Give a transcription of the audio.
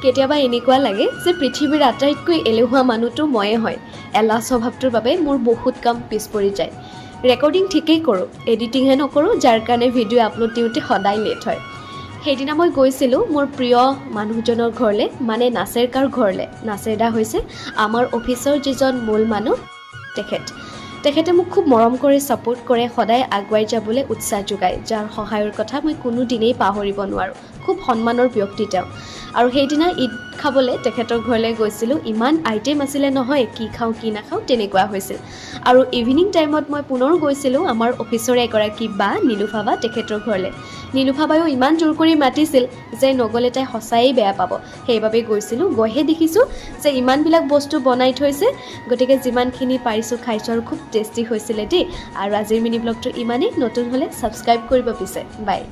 কেতিয়াবা এনেকুৱা লাগে যে পৃথিৱীৰ আটাইতকৈ এলেহুৱা মানুহটো ময়ে হয়। এলাহ স্বভাৱটোৰ বাবে মোৰ বহুত কাম পিছ পৰি যায়। ৰেকৰ্ডিং ঠিকেই কৰোঁ, এডিটিংহে নকৰোঁ, যাৰ কাৰণে ভিডিঅ' আপলোড দিওঁতে সদায় লেট হয়। সেইদিনা মই গৈছিলোঁ মোৰ প্ৰিয় মানুহজনৰ ঘৰলৈ, মানে নাছেৰ কাৰ ঘৰলৈ। নাছেৰ দা হৈছে আমাৰ অফিচৰ যিজন মূল মানুহ, তেখেতে মোক খুব মৰম কৰে, ছাপোৰ্ট কৰে, সদায় আগুৱাই যাবলৈ উৎসাহ যোগায়, যাৰ সহায়ৰ কথা মই কোনো দিনেই পাহৰিব নোৱাৰোঁ। খুব সন্মানৰ ব্যক্তি তেওঁ। আৰু সেইদিনা ঈদ খাবলৈ তেখেতৰ ঘৰলৈ গৈছিলোঁ। ইমান আইটেম আছিলে নহয়, কি খাওঁ কি নাখাওঁ তেনেকুৱা হৈছিল। আৰু ইভিনিং টাইমত মই পুনৰ গৈছিলোঁ আমাৰ অফিচৰে এগৰাকী বা নীলোফা বা তেখেতৰ ঘৰলৈ। নীলোফা বায়ো ইমান জোৰ কৰি মাতিছিল যে নগ'লে তাই সঁচাই বেয়া পাব, সেইবাবেই গৈছিলোঁ। গৈহে দেখিছোঁ যে ইমানবিলাক বস্তু বনাই থৈছে, গতিকে যিমানখিনি পাৰিছোঁ খাইছোঁ আৰু খুব টেষ্টি হৈছিলে দেই। আৰু আজিৰ মিনি ব্লগটো ইমানেই। নতুন হ'লে ছাবস্ক্ৰাইব কৰিব পিছে। বাই।